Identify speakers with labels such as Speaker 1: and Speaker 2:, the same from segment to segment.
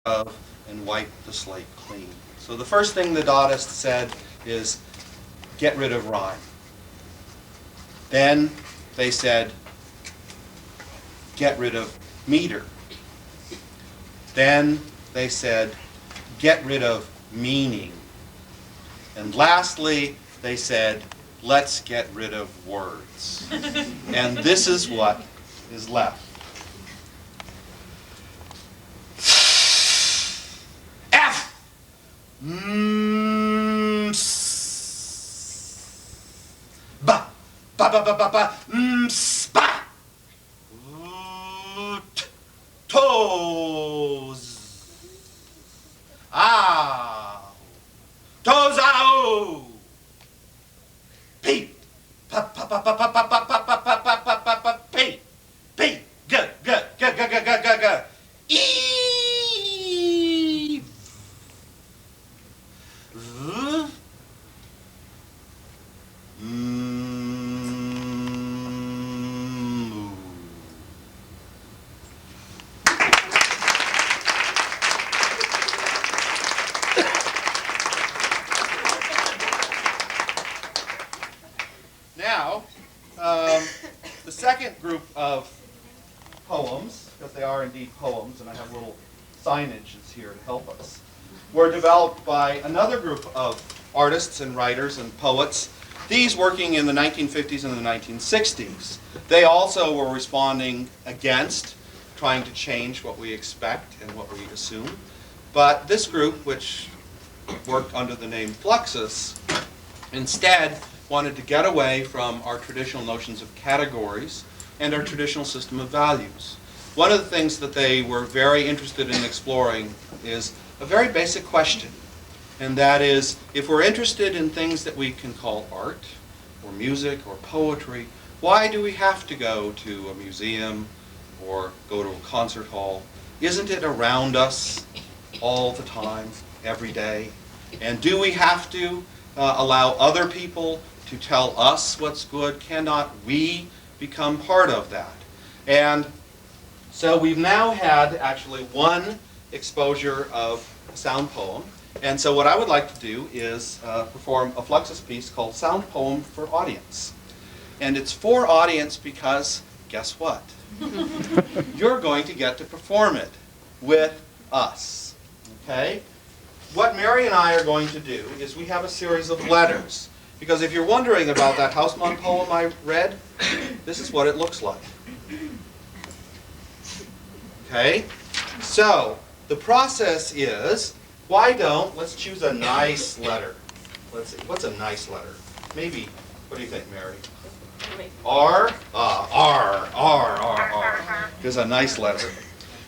Speaker 1: of and wipe the slate clean. So the first thing the Dadists said is get rid of rhyme. Then they said get rid of meter. Then they said get rid of meaning. And lastly, they said let's get rid of words. And this is what is left. Ba ba ba ba ba ba spa toes toes out Pete pa pa pa pa pa pa pa pa pa pa pa pa pa pa Pete Pete g g g g g g g g Eve Now, the second group of poems, because they are indeed poems, and I have little signages here to help us, were developed by another group of artists and writers and poets, these working in the 1950s and the 1960s. They also were responding against trying to change what we expect and what we assume. But this group, which worked under the name Fluxus, instead wanted to get away from our traditional notions of categories and our traditional system of values. One of the things that they were very interested in exploring is a very basic question, and that is, if we're interested in things that we can call art, or music, or poetry, why do we have to go to a museum or go to a concert hall? Isn't it around us all the time, every day? And do we have to allow other people to tell us what's good? Cannot we become part of that? And so we've now had actually one exposure of a sound poem. And so what I would like to do is perform a Fluxus piece called Sound Poem for Audience. And it's for audience because, guess what? You're going to get to perform it with us. Okay? What Mary and I are going to do is we have a series of letters. Because if you're wondering about that Houseman poem I read, this is what it looks like. Okay? So, the process is, let's choose a nice letter. Let's see, what's a nice letter? Maybe, what do you think, Mary? R? R. Is a nice letter.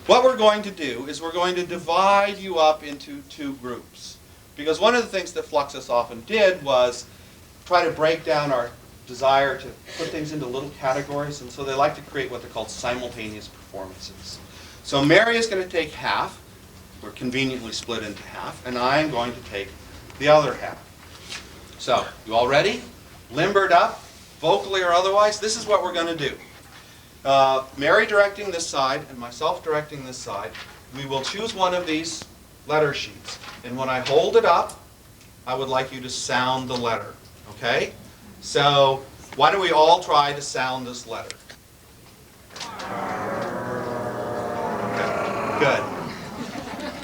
Speaker 1: What we're going to do is we're going to divide you up into two groups. Because one of the things that Fluxus often did was try to break down our desire to put things into little categories, and so they like to create what they're called simultaneous performances. So Mary is going to take half, we're conveniently split into half, and I am going to take the other half. So, you all ready? Limbered up, vocally or otherwise? This is what we're going to do. Mary directing this side and myself directing this side. We will choose one of these letter sheets, and when I hold it up, I would like you to sound the letter. Okay? So, why don't we all try to sound this letter? Good.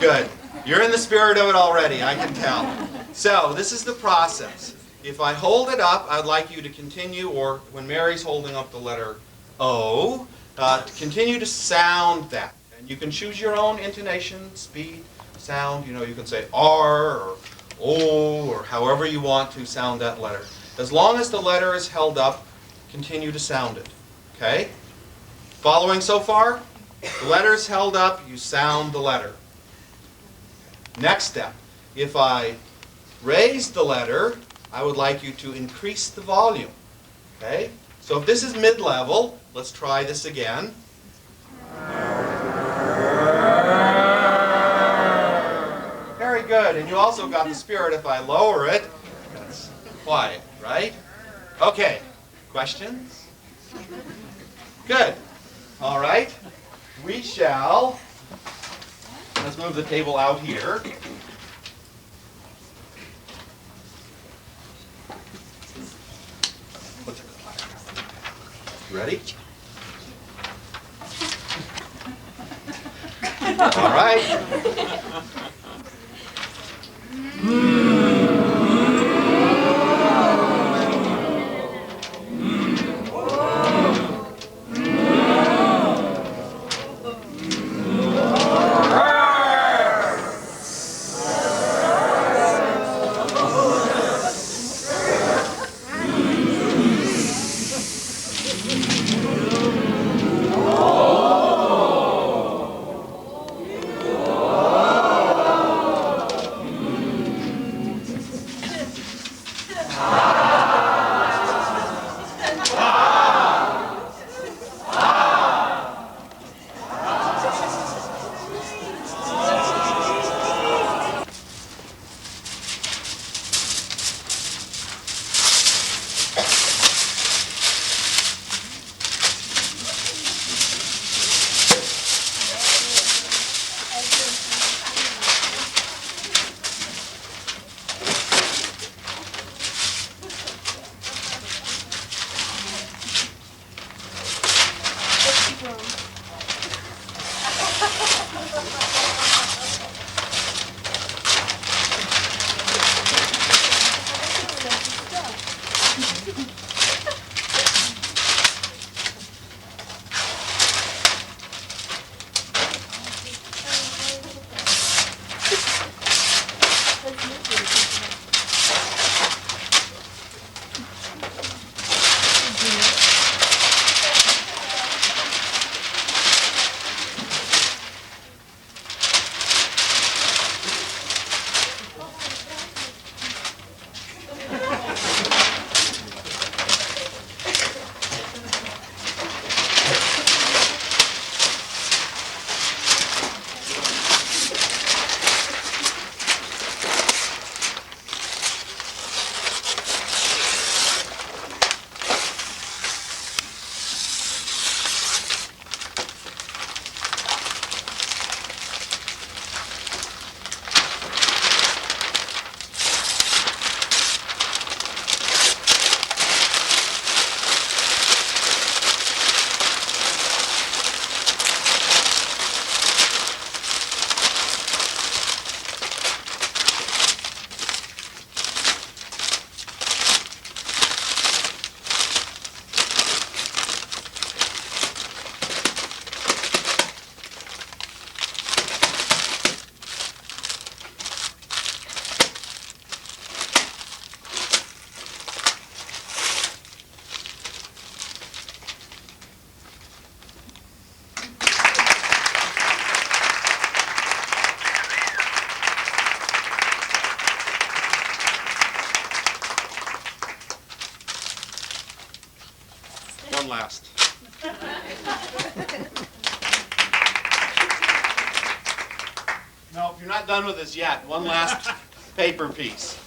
Speaker 1: Good. You're in the spirit of it already, I can tell. So, this is the process. If I hold it up, I'd like you to continue, or when Mary's holding up the letter O, to continue to sound that. And you can choose your own intonation, speed, sound. You know, you can say R or O or however you want to sound that letter. As long as the letter is held up, continue to sound it. Okay? Following so far? The letter is held up, you sound the letter. Next step. If I raise the letter, I would like you to increase the volume. Okay? So if this is mid-level, let's try this again. Very good. And you also got the spirit if I lower it. That's quiet, right? Okay. Questions? Good. All right. We shall Let's move the table out here. Ready? All right. One last. No, you're not done with this yet. One last paper piece.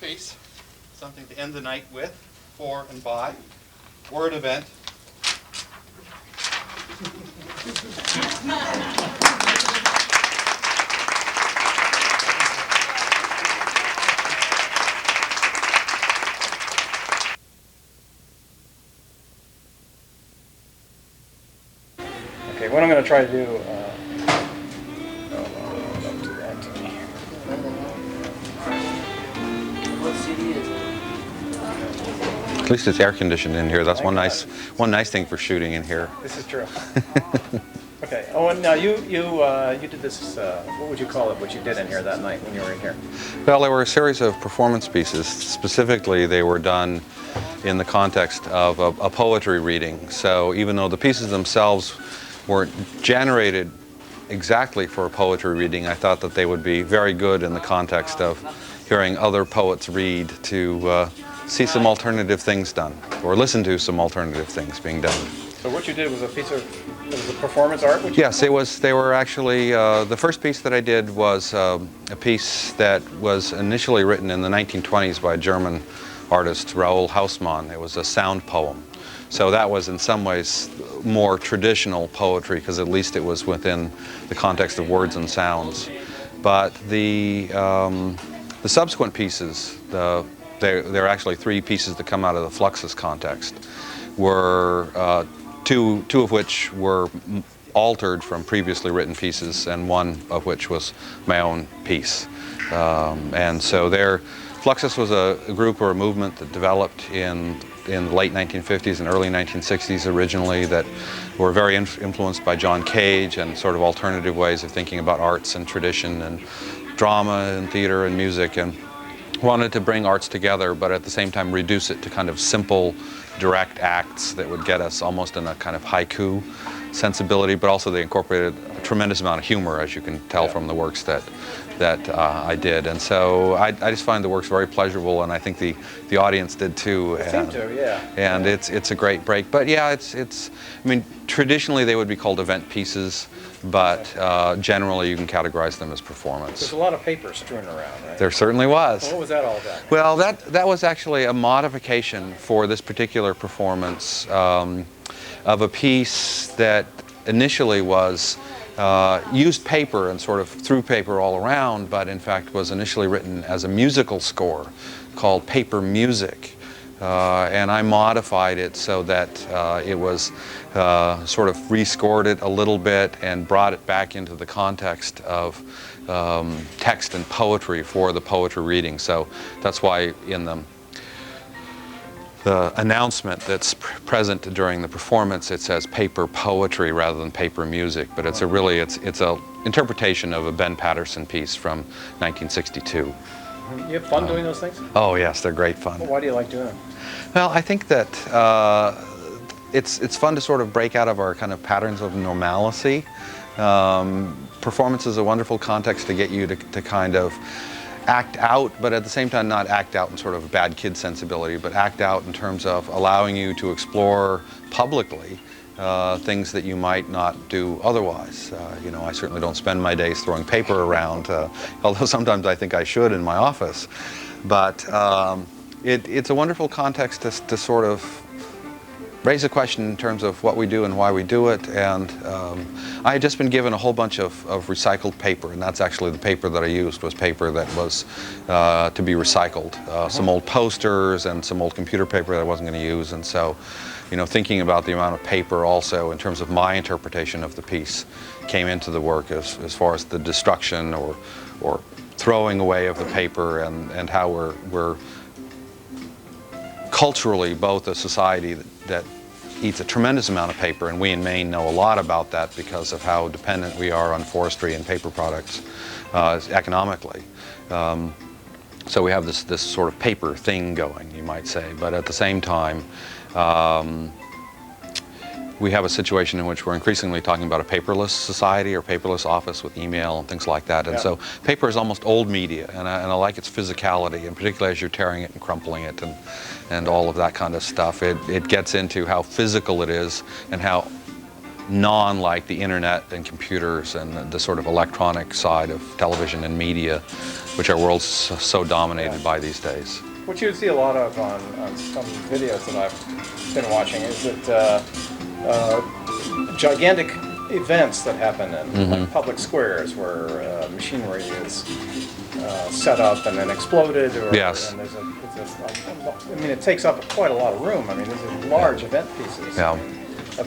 Speaker 1: piece, something to end the night with, for and by, word event.
Speaker 2: Okay, what I'm going to try to do, don't do that to me.
Speaker 3: What city is it?
Speaker 4: At least it's air conditioned in here. That's one nice thing for shooting in here.
Speaker 2: This is true. Okay, Owen, now you did this, what would you call it, what you did in here that night when you were in here?
Speaker 4: Well, there were a series of performance pieces. Specifically, they were done in the context of a poetry reading. So even though the pieces themselves weren't generated exactly for a poetry reading, I thought that they would be very good in the context of hearing other poets read, to see some alternative things done, or listen to some alternative things being done.
Speaker 2: So what you did was a piece of, it was a performance art?
Speaker 4: Yes, it was. They were actually, the first piece that I did was a piece that was initially written in the 1920s by a German artist, Raoul Hausmann. It was a sound poem. So that was in some ways more traditional poetry, because at least it was within the context of words and sounds. But the subsequent pieces, there are actually three pieces that come out of the Fluxus context, were two of which were altered from previously written pieces, and one of which was my own piece. And so Fluxus was a group or a movement that developed in the late 1950s and early 1960s originally, that were very influenced by John Cage and sort of alternative ways of thinking about arts and tradition and drama and theater and music, and wanted to bring arts together, but at the same time reduce it to kind of simple, direct acts that would get us almost in a kind of haiku sensibility, but also they incorporated a tremendous amount of humor, as you can tell from the works that I did. And so I just find the works very pleasurable, and I think the audience did too.
Speaker 2: It seemed to, yeah.
Speaker 4: And it's a great break. But yeah, I mean, traditionally they would be called event pieces, but generally you can categorize them as performance.
Speaker 2: There's a lot of paper strewn around, right?
Speaker 4: There certainly was.
Speaker 2: Well, what was that all about?
Speaker 4: Well, that was actually a modification for this particular performance of a piece that initially was used paper and sort of threw paper all around, but in fact was initially written as a musical score called Paper Music. And I modified it so that it was sort of rescored it a little bit and brought it back into the context of text and poetry for the poetry reading. So that's why in the announcement that's present during the performance, it says paper poetry rather than paper music, but it's a interpretation of a Ben Patterson piece from 1962.
Speaker 2: You have fun doing those things?
Speaker 4: Oh yes, they're great fun.
Speaker 2: Well, why do you like doing them?
Speaker 4: Well, I think that it's fun to sort of break out of our kind of patterns of normalcy. Performance is a wonderful context to get you to kind of act out, but at the same time not act out in sort of a bad kid sensibility, but act out in terms of allowing you to explore publicly things that you might not do otherwise. You know, I certainly don't spend my days throwing paper around, although sometimes I think I should in my office. But it's a wonderful context to sort of raise a question in terms of what we do and why we do it. And I had just been given a whole bunch of recycled paper, and that's actually the paper that I used, was paper that was to be recycled. Some old posters and some old computer paper that I wasn't going to use. And so, you know, thinking about the amount of paper also in terms of my interpretation of the piece came into the work as far as the destruction or throwing away of the paper, and how we're culturally both a society that eats a tremendous amount of paper, and we in Maine know a lot about that because of how dependent we are on forestry and paper products economically. So we have this sort of paper thing going, you might say, but at the same time we have a situation in which we're increasingly talking about a paperless society or paperless office with email and things like that. And so paper is almost old media, and I like its physicality, and particularly as you're tearing it and crumpling it and all of that kind of stuff. It gets into how physical it is and how like the internet and computers and the sort of electronic side of television and media, which our world's so dominated by these days.
Speaker 2: What you see a lot of on some videos that I've been watching is that gigantic events that happen in like public squares where machinery is set up and then exploded. Or,
Speaker 4: Yes.
Speaker 2: And I mean, it takes up quite a lot of room. I mean, these are large event pieces.
Speaker 4: Yeah.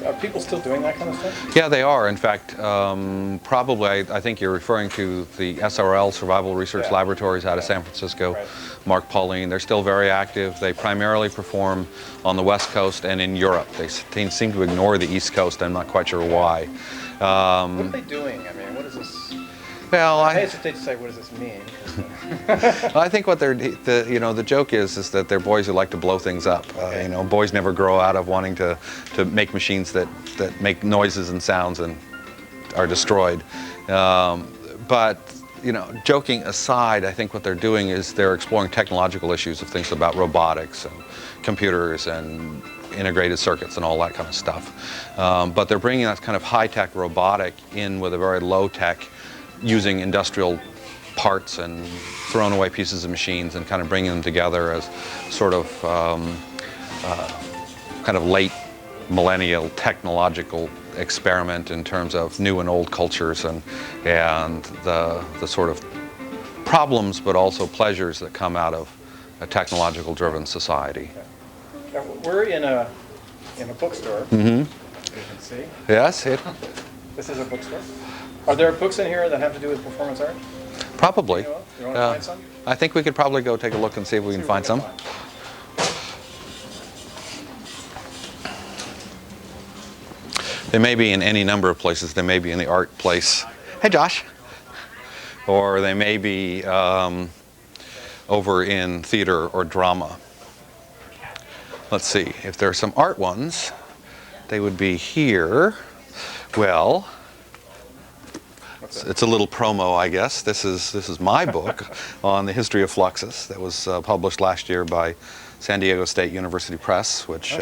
Speaker 2: Are people still doing that kind of stuff?
Speaker 4: Yeah, they are. In fact, probably, I think you're referring to the SRL, Survival Research Laboratories out of San Francisco.
Speaker 2: Right.
Speaker 4: Mark Pauline, they're still very active. They primarily perform on the West Coast and in Europe. They seem to ignore the East Coast. I'm not quite sure why.
Speaker 2: What are they doing? I mean, what is this?
Speaker 4: Well,
Speaker 2: I hesitate to say, what does this mean?
Speaker 4: I think what the joke is that they're boys who like to blow things up. Boys never grow out of wanting to make machines that make noises and sounds and are destroyed. But joking aside, I think what they're doing is they're exploring technological issues of things about robotics and computers and integrated circuits and all that kind of stuff. But they're bringing that kind of high-tech robotic in with a very low-tech, using industrial parts and thrown away pieces of machines and kind of bringing them together as sort of kind of late millennial technological experiment in terms of new and old cultures and the sort of problems but also pleasures that come out of a technological driven society.
Speaker 2: Now, we're in a bookstore.
Speaker 4: Mm-hmm.
Speaker 2: You can see.
Speaker 4: Yes,
Speaker 2: This is a bookstore. Are there books in here that have to do with performance art?
Speaker 4: probably.
Speaker 2: You want to find some?
Speaker 4: I think we could probably go take a look and see if we can find some. They may be in any number of places. They may be in the art place. Hey, Josh. Or they may be over in theater or drama. Let's see. If there are some art ones, they would be here. Well, it's a little promo, I guess. This is my book on the history of Fluxus that was published last year by San Diego State University Press, which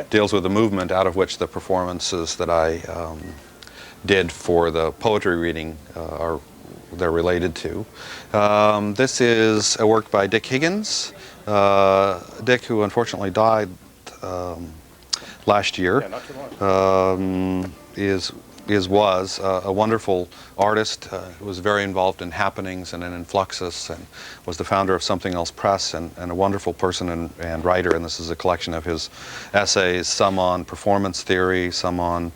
Speaker 4: deals with the movement out of which the performances that I did for the poetry reading they're related to. This is a work by Dick Higgins. Dick, who unfortunately died last year, was a wonderful artist who was very involved in happenings and in Fluxus, and was the founder of Something Else Press, and a wonderful person and writer. And this is a collection of his essays, some on performance theory, some on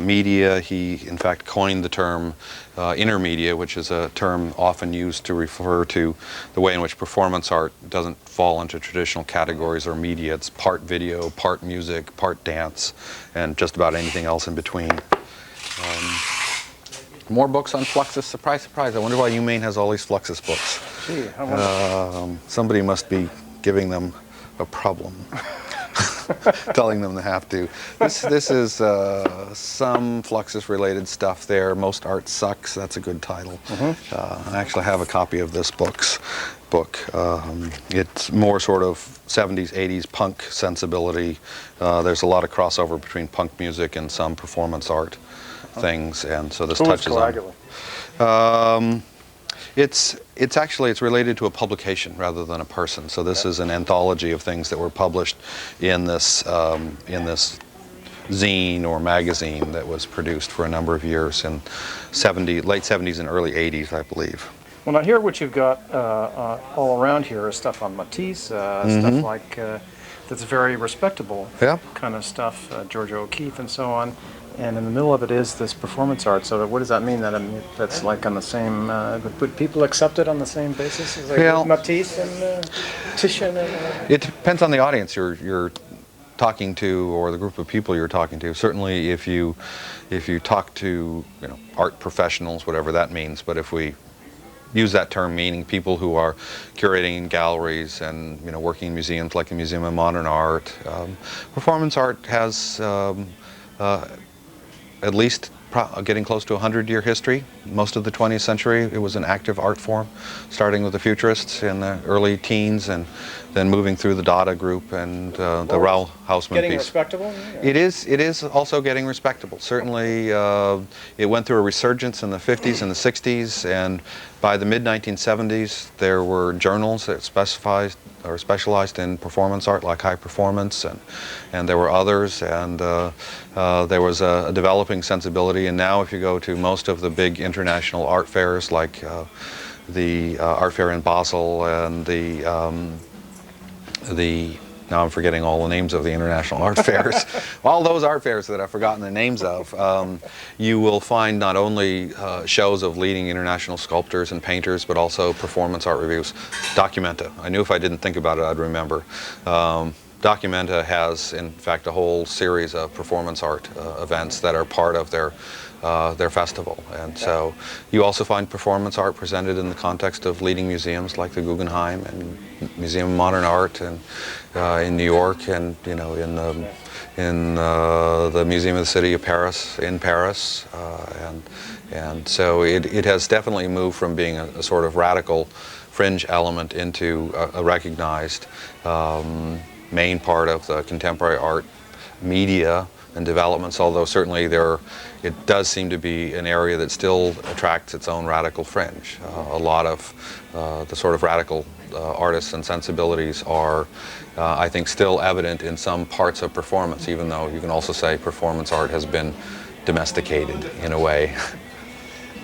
Speaker 4: media. He, in fact, coined the term intermedia, which is a term often used to refer to the way in which performance art doesn't fall into traditional categories or media. It's part video, part music, part dance, and just about anything else in between. More books on Fluxus. Surprise, surprise. I wonder why Maine has all these Fluxus books.
Speaker 2: Gee, how wonderful.
Speaker 4: Somebody must be giving them a problem. Telling them they have to. This is some Fluxus-related stuff there. Most Art Sucks. That's a good title. I actually have a copy of this book. It's more sort of 70s, 80s punk sensibility. There's a lot of crossover between punk music and some performance art things, and so this touches on. It's actually related to a publication rather than a person. So this is an anthology of things that were published in this zine or magazine that was produced for a number of years in late 70s and early 80s, I believe.
Speaker 2: Well, now here what you've got all around here is stuff on Matisse, stuff like that's very respectable kind of stuff, Georgia O'Keeffe and so on. And in the middle of it is this performance art. So what does that mean? That's like on the same, would people accept it on the same basis as like Matisse and Titian?
Speaker 4: It depends on the audience you're talking to or the group of people you're talking to. Certainly if you talk to art professionals, whatever that means, but if we use that term meaning people who are curating in galleries and working in museums like the Museum of Modern Art, performance art has at least getting close to a 100-year history. Most of the 20th century, it was an active art form, starting with the Futurists in the early teens and then moving through the DaDa group and the Raoul Hausmann
Speaker 2: Getting
Speaker 4: piece.
Speaker 2: respectable?
Speaker 4: It is also getting respectable. Certainly, it went through a resurgence in the 50s and the 60s, and by the mid-1970s, there were journals that specialized in performance art, like High Performance, and there were others, and there was a developing sensibility. And now, if you go to most of the big international art fairs, like the art fair in Basel and now I'm forgetting all the names of the international art fairs. All those art fairs that I've forgotten the names of. You will find not only shows of leading international sculptors and painters, but also performance art reviews. Documenta. I knew if I didn't think about it, I'd remember. Documenta has, in fact, a whole series of performance art events that are part of their festival. And so you also find performance art presented in the context of leading museums like the Guggenheim and Museum of Modern Art and in New York, and in the Museum of the City of Paris, in Paris. And so it has definitely moved from being a sort of radical fringe element into a recognized main part of the contemporary art media and developments, although certainly it does seem to be an area that still attracts its own radical fringe. A lot of the sort of radical artists and sensibilities are, I think, still evident in some parts of performance, even though you can also say performance art has been domesticated in a way.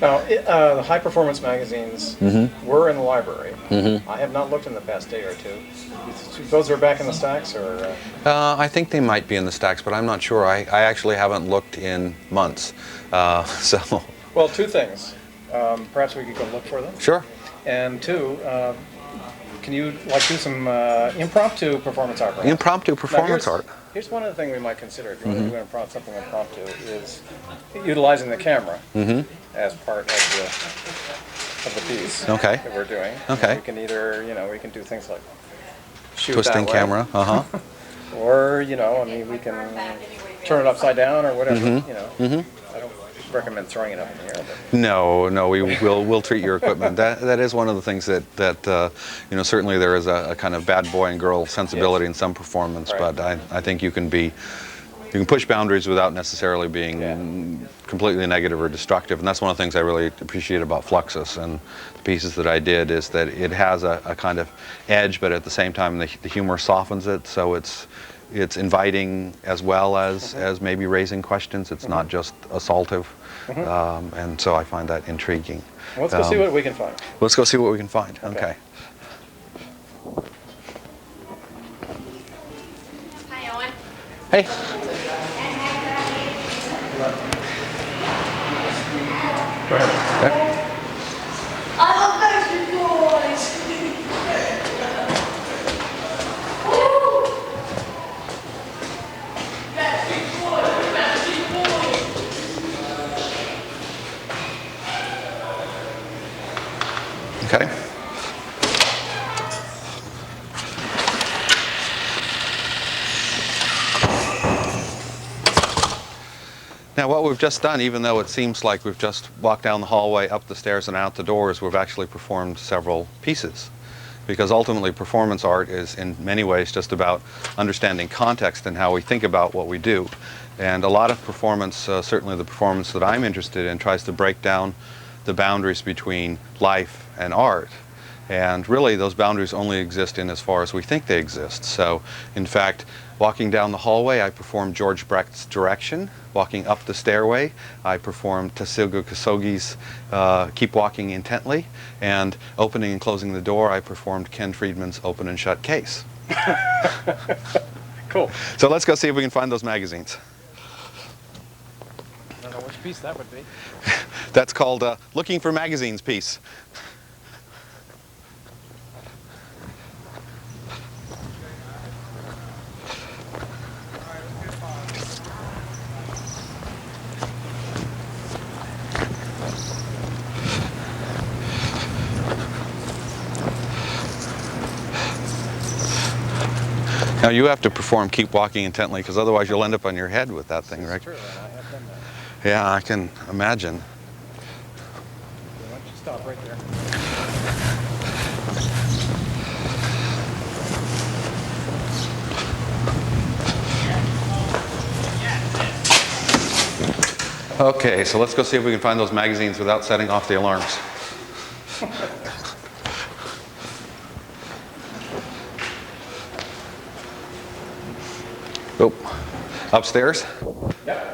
Speaker 2: Now, the high performance magazines were in the library. I have not looked in the past day or two. Those are back in the stacks, or?
Speaker 4: I think they might be in the stacks, but I'm not sure. I actually haven't looked in months. So.
Speaker 2: Well, two things. Perhaps we could go look for them.
Speaker 4: Sure.
Speaker 2: And two, can you do some impromptu performance art? Perhaps?
Speaker 4: Impromptu performance art.
Speaker 2: Here's one other thing we might consider if you want to do something impromptu is utilizing the camera as part of the piece that we're doing.
Speaker 4: Okay.
Speaker 2: We can either, we can do things like shoot
Speaker 4: twisting
Speaker 2: that way,
Speaker 4: camera.
Speaker 2: or we can turn it upside down or whatever. I don't recommend throwing it up in the air. But.
Speaker 4: No, we'll treat your equipment. That is one of the things that certainly there is a kind of bad boy and girl sensibility in some performance, but I think you can push boundaries without necessarily being completely negative or destructive, and that's one of the things I really appreciate about Fluxus and the pieces that I did, is that it has a kind of edge, but at the same time the humor softens it, so it's inviting as well as maybe raising questions. It's not just assaultive, and so I find that intriguing.
Speaker 2: Let's go see what we can find.
Speaker 4: Let's go see what we can find. Okay.
Speaker 5: Hi, Owen.
Speaker 4: Hey.
Speaker 2: Go ahead.
Speaker 4: Okay.
Speaker 5: I love Backstreet Boys.
Speaker 4: Okay. Now what we've just done, even though it seems like we've just walked down the hallway, up the stairs and out the doors, we've actually performed several pieces. Because ultimately performance art is in many ways just about understanding context and how we think about what we do. And a lot of performance, certainly the performance that I'm interested in, tries to break down the boundaries between life and art. And really those boundaries only exist in as far as we think they exist. So in fact, walking down the hallway, I performed George Brecht's Direction. Walking up the stairway, I performed Tasugo Kosogi's Keep Walking Intently. And opening and closing the door, I performed Ken Friedman's Open and Shut Case.
Speaker 2: Cool.
Speaker 4: So let's go see if we can find those magazines.
Speaker 2: I don't know which piece that would be.
Speaker 4: That's called Looking for Magazines piece. Now you have to perform Keep Walking Intently, because otherwise you'll end up on your head with that thing, right?
Speaker 2: True, and I have done that.
Speaker 4: Yeah, I can imagine.
Speaker 2: Why don't you stop right there?
Speaker 4: Okay, so let's go see if we can find those magazines without setting off the alarms. Oh, upstairs?
Speaker 2: Yep.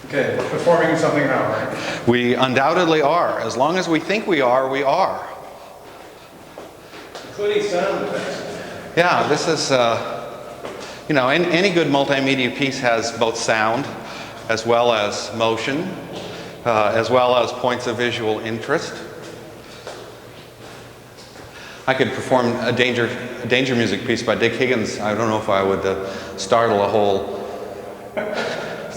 Speaker 2: Okay, we're performing something now, right?
Speaker 4: We undoubtedly are. As long as we think we are, we are.
Speaker 2: Including sound effects.
Speaker 4: Yeah, this is, you know, any good multimedia piece has both sound as well as motion, as well as points of visual interest. I could perform a danger music piece by Dick Higgins. I don't know if I would startle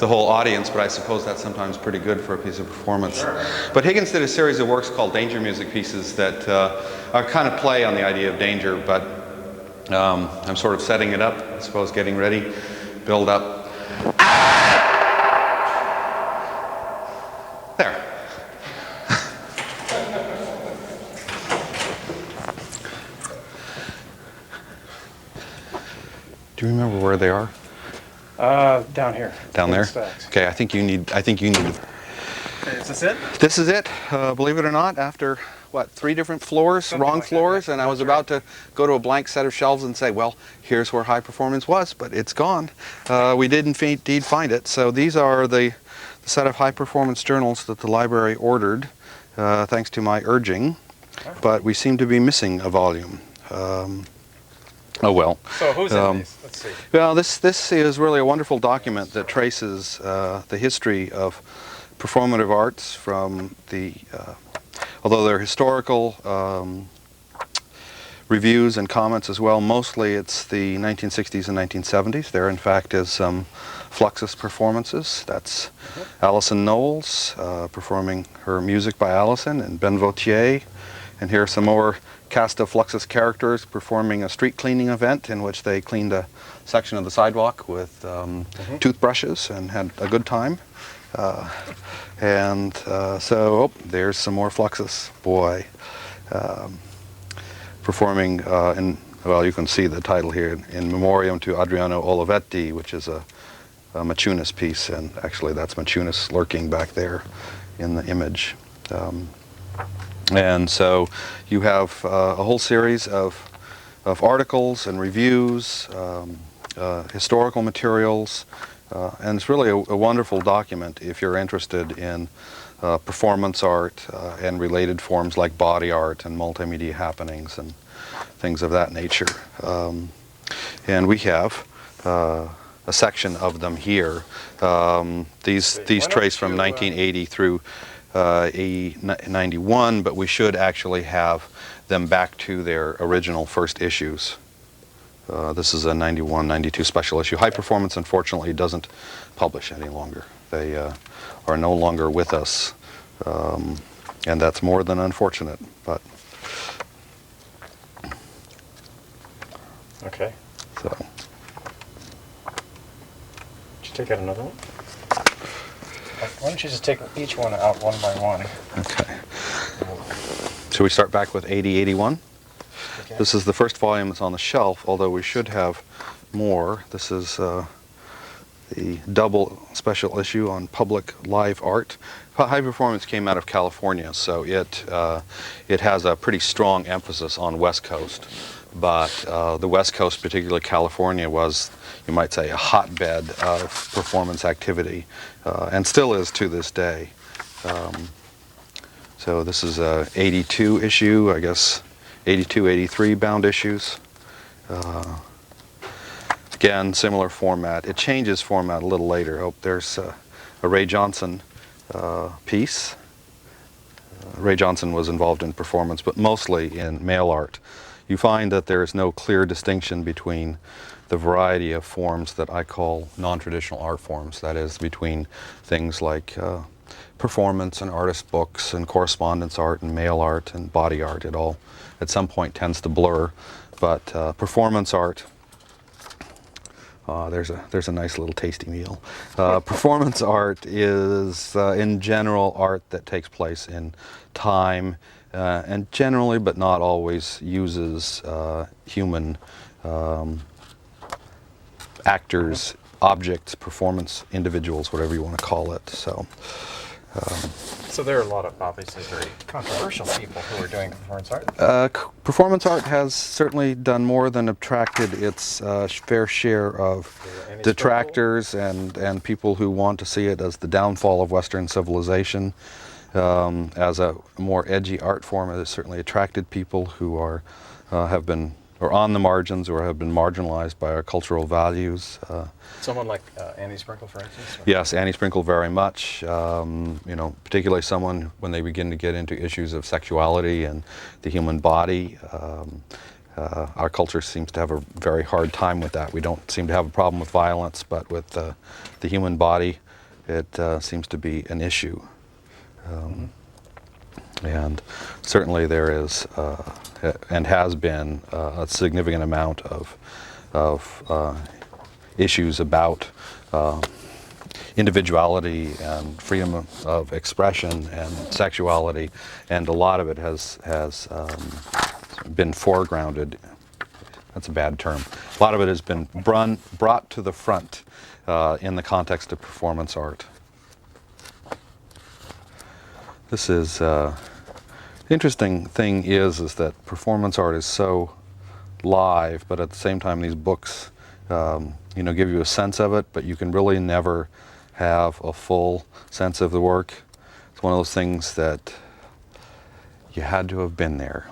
Speaker 4: the whole audience, but I suppose that's sometimes pretty good for a piece of performance. Sure. But Higgins did a series of works called danger music pieces that are kind of play on the idea of danger, but I'm sort of setting it up, I suppose, getting ready, build up. There. Do you remember where they are?
Speaker 2: Down here.
Speaker 4: Down there?
Speaker 2: Stacks.
Speaker 4: Okay, I think you need.
Speaker 2: Okay, is this it?
Speaker 4: This is it. Believe it or not, after what, 3 different floors,
Speaker 2: Something
Speaker 4: wrong
Speaker 2: like that,
Speaker 4: floors,
Speaker 2: yeah.
Speaker 4: and I was about to go to a blank set of shelves and say, well, here's where high performance was, but it's gone. We did indeed find it. So these are the set of high performance journals that the library ordered, thanks to my urging, but we seem to be missing a volume. Oh well.
Speaker 2: So who's in these? Let's see.
Speaker 4: Well, this is really a wonderful document that traces the history of performative arts from the, although they're historical reviews and comments as well, mostly it's the 1960s and 1970s. There, in fact, is some Fluxus performances. That's Alison Knowles performing her music by Alison, and Ben Vautier. And here are some more cast of Fluxus characters performing a street cleaning event in which they cleaned a section of the sidewalk with toothbrushes and had a good time. So there's some more Fluxus, boy, performing in, well, you can see the title here, In Memoriam to Adriano Olivetti, which is a Maciunas piece, and actually that's Maciunas lurking back there in the image. And so you have a whole series of articles and reviews, historical materials, and it's really a wonderful document if you're interested in performance art and related forms like body art and multimedia happenings and things of that nature. And we have a section of them here. These trace from 1980 through 91, but we should actually have them back to their original first issues. This is a 91, 92 special issue. High Performance, unfortunately, doesn't publish any longer. They are no longer with us, and that's more than unfortunate. But
Speaker 2: Okay.
Speaker 4: so,
Speaker 2: Did you take out another one? Why don't you just take each one out one by one?
Speaker 4: okay. Should we start back with 80, 81?
Speaker 2: Okay.
Speaker 4: This is the first volume that's on the shelf, although we should have more. This is the double special issue on public live art. High Performance came out of California, so it has a pretty strong emphasis on West Coast. But the West Coast, particularly California, was, you might say, a hotbed of performance activity, and still is to this day. So this is a 82 issue, I guess, 82, 83 bound issues. Again, similar format. It changes format a little later. Oh, there's a Ray Johnson piece. Ray Johnson was involved in performance, but mostly in mail art. You find that there is no clear distinction between the variety of forms that I call non-traditional art forms. That is, between things like performance and artist books and correspondence art and mail art and body art. It all at some point tends to blur. But performance art, there's a nice little tasty meal. Performance art is in general art that takes place in time, and generally but not always uses human actors objects, performance individuals, whatever you want to call it.
Speaker 2: So there are a lot of obviously very controversial people who are doing performance art.
Speaker 4: Performance art has certainly done more than attracted its fair share of
Speaker 2: Any
Speaker 4: detractors and people who want to see it as the downfall of Western civilization. As a more edgy art form, it has certainly attracted people who are have been or on the margins or have been marginalized by our cultural values.
Speaker 2: Someone like Annie Sprinkle, for instance?
Speaker 4: Yes, Annie Sprinkle very much. Particularly someone when they begin to get into issues of sexuality and the human body. Our culture seems to have a very hard time with that. We don't seem to have a problem with violence, but with the human body, it seems to be an issue. And certainly there is and has been a significant amount of issues about individuality and freedom of expression and sexuality, and a lot of it has been foregrounded. That's a bad term. A lot of it has been brought to the front in the context of performance art. This is the interesting thing is that performance art is so live, but at the same time these books give you a sense of it, but you can really never have a full sense of the work. It's one of those things that you had to have been there.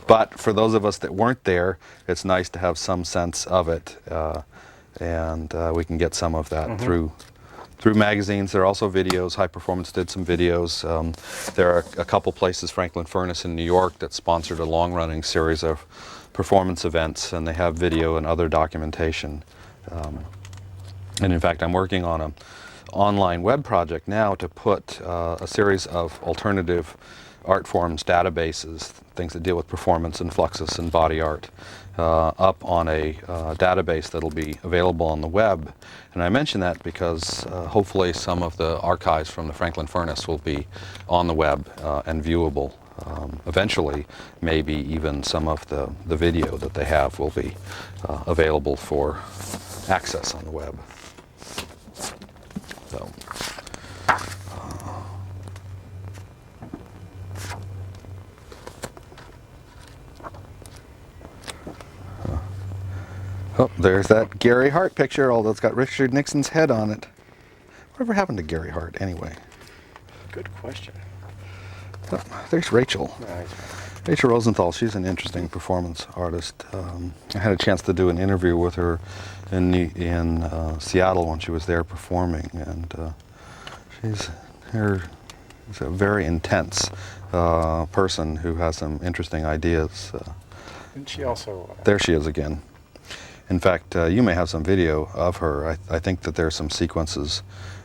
Speaker 4: But for those of us that weren't there, it's nice to have some sense of it, and we can get some of that through magazines. There are also videos. High Performance did some videos. There are a couple places, Franklin Furnace in New York, that sponsored a long-running series of performance events, and they have video and other documentation. And in fact, I'm working on an online web project now to put a series of alternative art forms databases, things that deal with performance and Fluxus and body art, up on a database that'll be available on the web. And I mention that because hopefully some of the archives from the Franklin Furnace will be on the web and viewable. Eventually, maybe even some of the video that they have will be available for access on the web. So. Oh, there's that Gary Hart picture, although it's got Richard Nixon's head on it. Whatever happened to Gary Hart, anyway?
Speaker 2: Good question.
Speaker 4: Oh, there's Rachel. Rachel Rosenthal, she's an interesting performance artist. I had a chance to do an interview with her in Seattle when she was there performing, and she's a very intense person who has some interesting ideas.
Speaker 2: Didn't she also...
Speaker 4: There she is again. In fact, you may have some video of her. I think that there are some sequences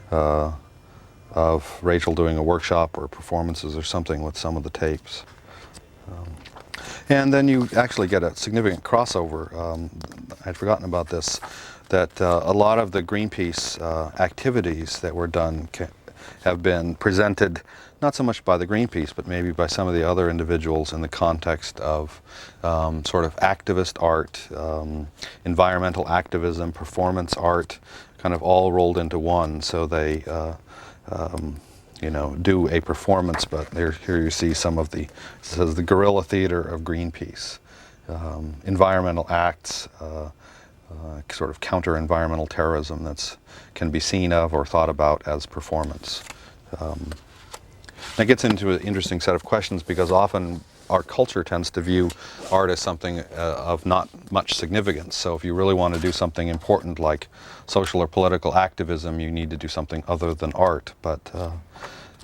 Speaker 4: of Rachel doing a workshop or performances or something with some of the tapes. And then you actually get a significant crossover. I'd forgotten about this, that a lot of the Greenpeace activities that were done have been presented not so much by the Greenpeace, but maybe by some of the other individuals in the context of sort of activist art, environmental activism, performance art, kind of all rolled into one. So they, do a performance, but here you see some of the, it says the guerrilla theater of Greenpeace, environmental acts, sort of counter-environmental terrorism that's can be seen of or thought about as performance. That gets into an interesting set of questions because often our culture tends to view art as something of not much significance. So if you really want to do something important like social or political activism, you need to do something other than art. But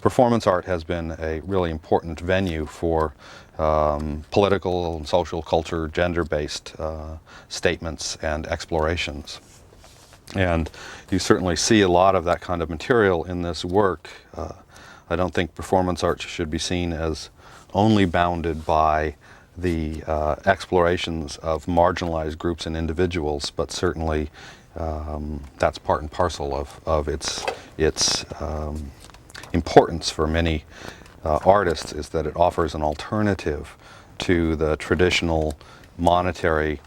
Speaker 4: performance art has been a really important venue for political and social culture, gender-based statements and explorations. And you certainly see a lot of that kind of material in this work. I don't think performance art should be seen as only bounded by the explorations of marginalized groups and individuals, but certainly that's part and parcel of its importance for many artists, is that it offers an alternative to the traditional monetary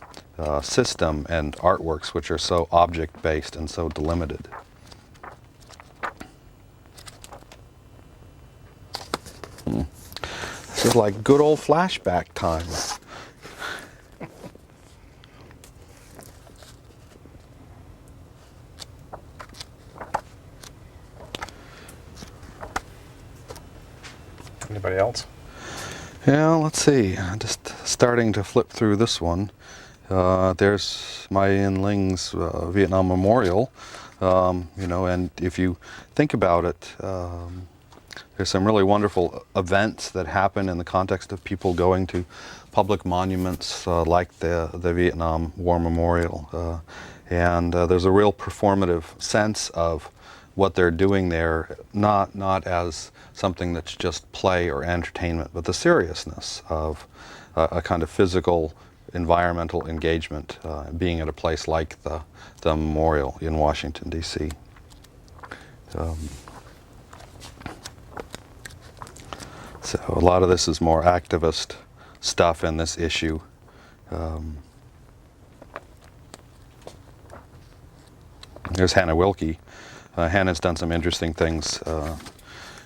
Speaker 4: system and artworks which are so object-based and so delimited. This is like good old flashback time.
Speaker 2: Anybody else?
Speaker 4: Yeah, let's see. Just starting to flip through this one. There's my Yin Ling's Vietnam Memorial. You know, and if you think about it, there's some really wonderful events that happen in the context of people going to public monuments like the Vietnam War Memorial. And there's a real performative sense of what they're doing there, not as something that's just play or entertainment, but the seriousness of a kind of physical, environmental engagement, being at a place like the memorial in Washington, D.C. So a lot of this is more activist stuff in this issue. There's Hannah Wilkie. Hannah's done some interesting things.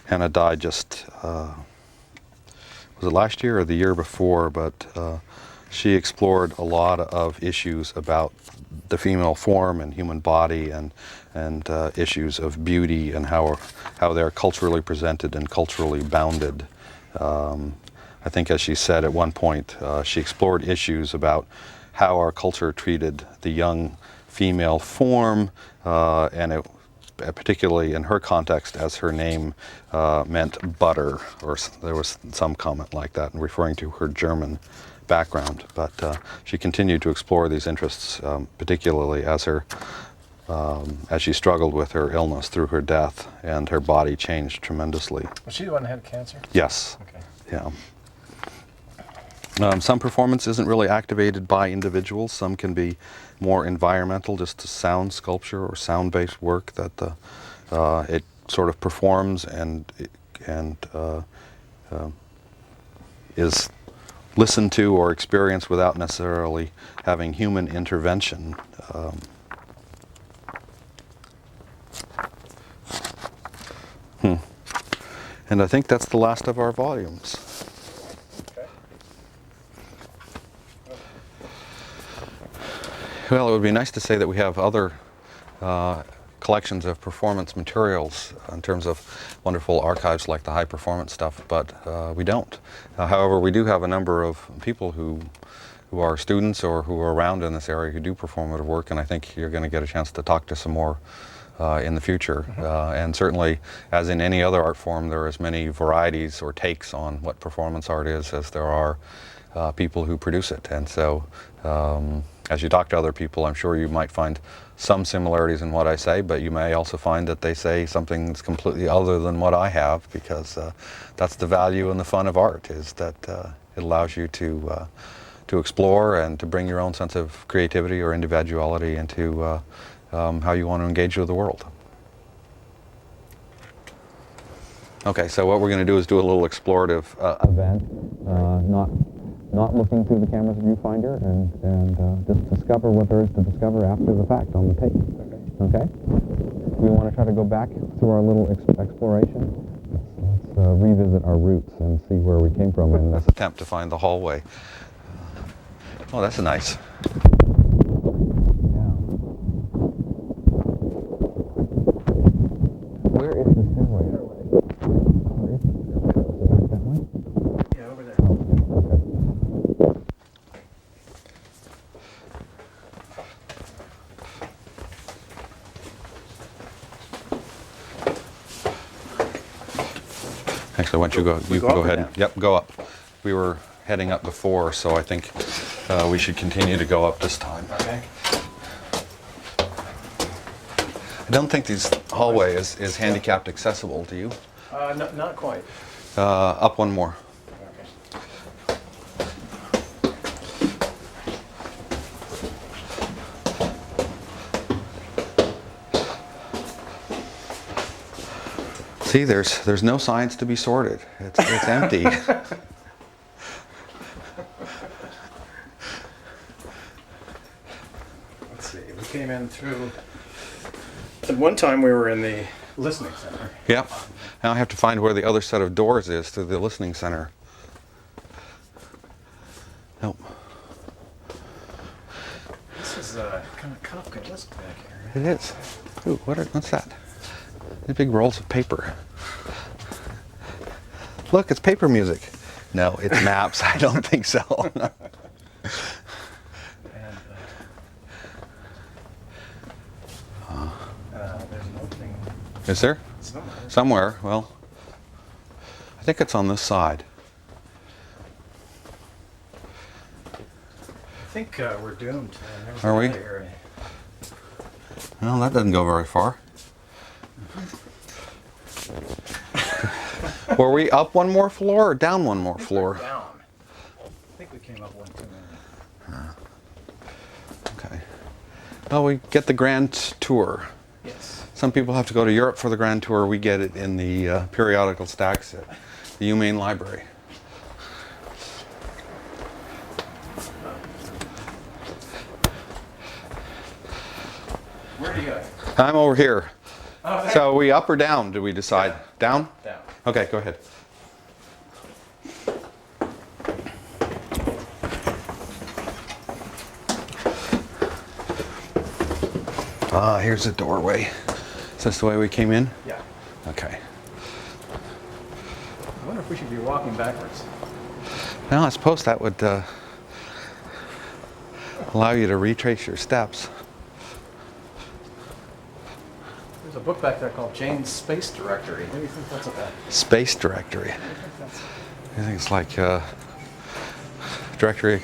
Speaker 4: Hannah died just, was it last year or the year before, but she explored a lot of issues about the female form and human body and issues of beauty and how they're culturally presented and culturally bounded. I think, as she said at one point, she explored issues about how our culture treated the young female form, and it, particularly in her context, as her name meant butter, or there was some comment like that, referring to her German background. But she continued to explore these interests, particularly as she struggled with her illness through her death, and her body changed tremendously.
Speaker 2: Was she the one that had cancer?
Speaker 4: Yes.
Speaker 2: Okay.
Speaker 4: Yeah. Some performance isn't really activated by individuals. Some can be more environmental, just to sound sculpture or sound-based work that it sort of performs and is listened to or experienced without necessarily having human intervention. And I think that's the last of our volumes. Well, it would be nice to say that we have other collections of performance materials in terms of wonderful archives like the high performance stuff, but we don't. However, we do have a number of people who are students or who are around in this area who do performative work, and I think you're going to get a chance to talk to some more in the future. And certainly, as in any other art form, there are as many varieties or takes on what performance art is as there are people who produce it. And so, as you talk to other people, I'm sure you might find some similarities in what I say, but you may also find that they say something that's completely other than what I have, because that's the value and the fun of art, is that it allows you to explore and to bring your own sense of creativity or individuality into how you want to engage with the world. Okay, so what we're going to do is do a little explorative event, not looking through the camera's viewfinder, and just discover what there is to discover after the fact on the tape. Okay? We want to try to go back through our little exploration. Let's revisit our roots and see where we came from in this attempt to find the hallway. Oh, that's nice. Where is the stairway? Where is the stairway? Is it back that way?
Speaker 2: Yeah, over there.
Speaker 4: Actually, why don't you go? You can
Speaker 2: go
Speaker 4: go
Speaker 2: up or
Speaker 4: ahead.
Speaker 2: down?
Speaker 4: Yep, go up. We were heading up before, so I think we should continue to go up this time.
Speaker 2: Okay.
Speaker 4: I don't think this hallway is handicapped accessible. Do you?
Speaker 2: Not quite.
Speaker 4: Up one more.
Speaker 2: Okay.
Speaker 4: See, there's no signs to be sorted. It's empty.
Speaker 2: came in through. At one time, we were in the listening center.
Speaker 4: Yep. Now I have to find where the other set of doors is to the listening center. Nope.
Speaker 2: This is kind of Kafka-esque back here.
Speaker 4: It is. Ooh, what's that? These big rolls of paper. Look, it's paper music. No, it's maps. I don't think so.
Speaker 2: And, there's an opening
Speaker 4: Is there?
Speaker 2: somewhere.
Speaker 4: Somewhere. Well, I think it's on this side.
Speaker 2: I think we're doomed.
Speaker 4: Are we?
Speaker 2: Area.
Speaker 4: Well, that doesn't go very far. Were we up one more floor or down one more floor?
Speaker 2: Down. I think we came up one too many.
Speaker 4: Okay. Well, we get the grand tour.
Speaker 2: Yes.
Speaker 4: Some people have to go to Europe for the grand tour. We get it in the periodical stacks at the Maine Library.
Speaker 2: Where do you go?
Speaker 4: I'm over here.
Speaker 2: Oh,
Speaker 4: So are we up or down, did we decide? Down?
Speaker 2: down.
Speaker 4: Okay, go ahead. Ah, here's the doorway. Is this the way we came in?
Speaker 2: Yeah.
Speaker 4: Okay.
Speaker 2: I wonder if we should be walking backwards.
Speaker 4: Well, I suppose that would allow you to retrace your steps.
Speaker 2: There's a book back there called Jane's Space Directory. What do you think that's about?
Speaker 4: Space directory. I think it's like directory.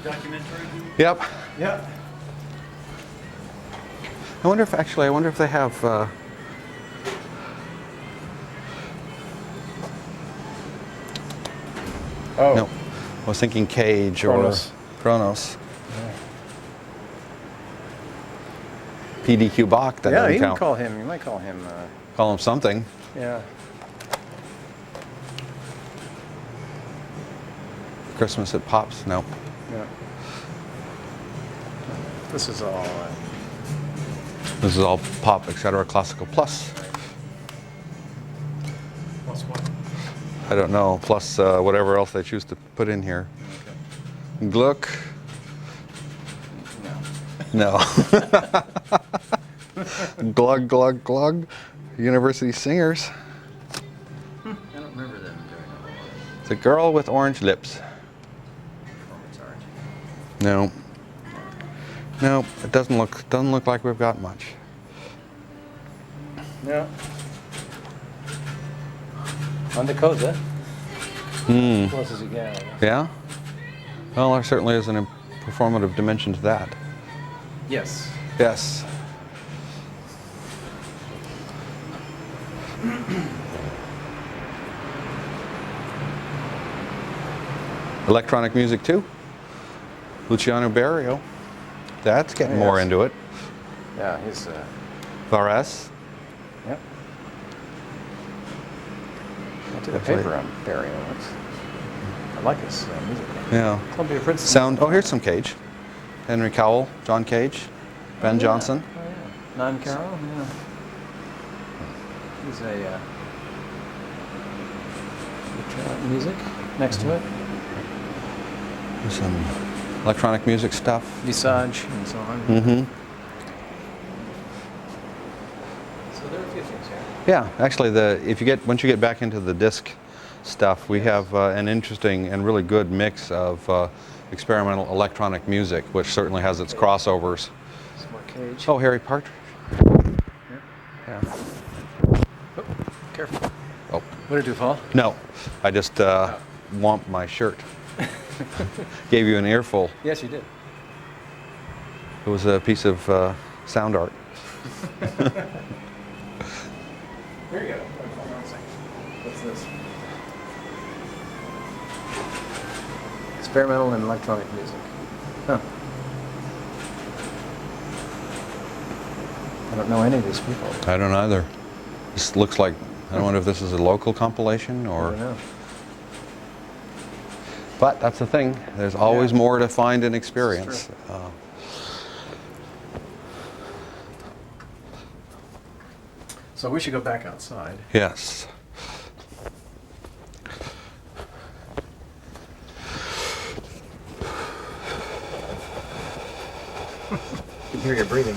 Speaker 3: Documentary?
Speaker 4: Yep.
Speaker 2: Yeah.
Speaker 4: I wonder if they have.
Speaker 2: Oh.
Speaker 4: No, I was thinking Cage
Speaker 2: Kronos.
Speaker 4: or Kronos. PDQ Bach. That
Speaker 2: Yeah,
Speaker 4: doesn't
Speaker 2: you can
Speaker 4: count.
Speaker 2: call him. You might call him.
Speaker 4: Call him something.
Speaker 2: Yeah.
Speaker 4: Christmas at Pops. No.
Speaker 2: Yeah. This is all.
Speaker 4: This is all pop, etc. Classical plus.
Speaker 2: Plus what?
Speaker 4: I don't know. Plus whatever else they choose to put in here. Gluck.
Speaker 2: No.
Speaker 4: No. Glug, glug, glug. University Singers.
Speaker 3: I don't remember them doing a whole lot.
Speaker 4: The girl with orange lips.
Speaker 3: Performance art.
Speaker 4: No. No, it doesn't look like we've got much.
Speaker 2: No. On Dakota.
Speaker 4: Hmm.
Speaker 2: Close as you get. I guess.
Speaker 4: Yeah? Well, there certainly is a performative dimension to that.
Speaker 2: Yes.
Speaker 4: Yes. Electronic music too. Luciano Berio. That's getting more
Speaker 2: Yes.
Speaker 4: into it.
Speaker 2: Yeah, he's.
Speaker 4: Vares.
Speaker 2: Yep. I took a
Speaker 4: Definitely.
Speaker 2: paper on Barry. I like his music.
Speaker 4: Yeah.
Speaker 2: Columbia Princeton.
Speaker 4: Sound. Oh, here's some Cage. Henry Cowell, John Cage, Ben Johnson.
Speaker 2: Oh, yeah. Nan Carroll. Yeah. He's a. Music next to it.
Speaker 4: There's some electronic music stuff.
Speaker 2: Visage and so on.
Speaker 4: Mm-hmm.
Speaker 2: So there are a few things here.
Speaker 4: Yeah, actually, once you get back into the disc stuff, we have an interesting and really good mix of experimental electronic music, which certainly has its crossovers.
Speaker 2: Some more Cage.
Speaker 4: Oh, Harry Partridge.
Speaker 2: Yeah.
Speaker 4: Yeah.
Speaker 2: Oh, careful.
Speaker 4: Oh,
Speaker 2: What did you fall?
Speaker 4: no, I just womped my shirt. Gave you an earful.
Speaker 2: Yes, you did.
Speaker 4: It was a piece of sound art.
Speaker 2: Here you go. What's this? Experimental and electronic music. Huh. I don't know any of these people.
Speaker 4: I don't either. This looks like, I don't wonder if this is a local compilation
Speaker 2: I
Speaker 4: or...
Speaker 2: don't know.
Speaker 4: But that's the thing. There's always
Speaker 2: Yeah.
Speaker 4: more to find and experience.
Speaker 2: So we should go back outside.
Speaker 4: Yes.
Speaker 2: You can hear your breathing.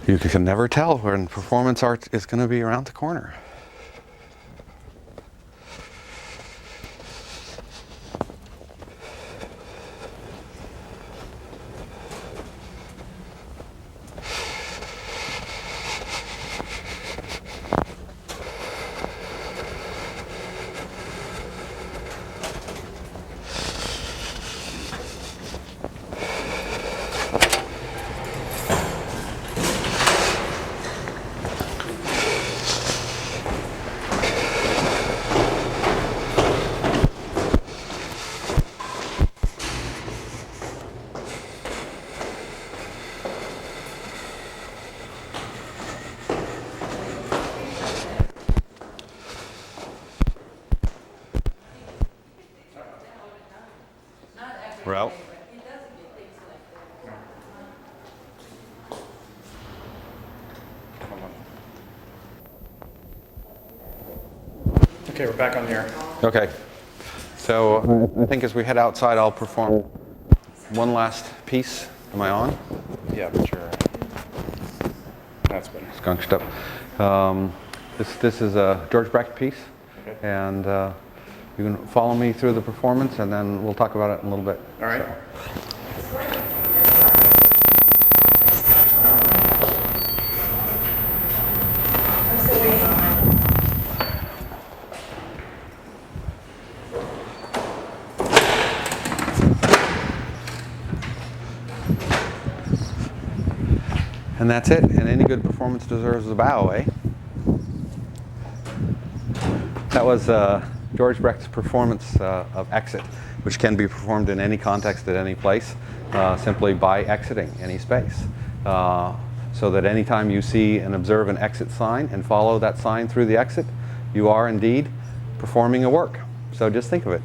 Speaker 4: You can never tell when performance art is going to be around the corner. We're out.
Speaker 2: Okay, we're back on the air.
Speaker 4: Okay. So I think as we head outside, I'll perform one last piece. Am I on?
Speaker 2: Yeah, but you're. That's better.
Speaker 4: Skunked up. This is a George Brecht piece,
Speaker 2: Okay.
Speaker 4: and you can follow me through the performance, and then we'll talk about it in a little bit.
Speaker 2: All right.
Speaker 4: And that's it. And any good performance deserves a bow, eh? That was George Brecht's performance of Exit, which can be performed in any context at any place, simply by exiting any space. So that anytime you see and observe an exit sign and follow that sign through the exit, you are indeed performing a work. So just think of it.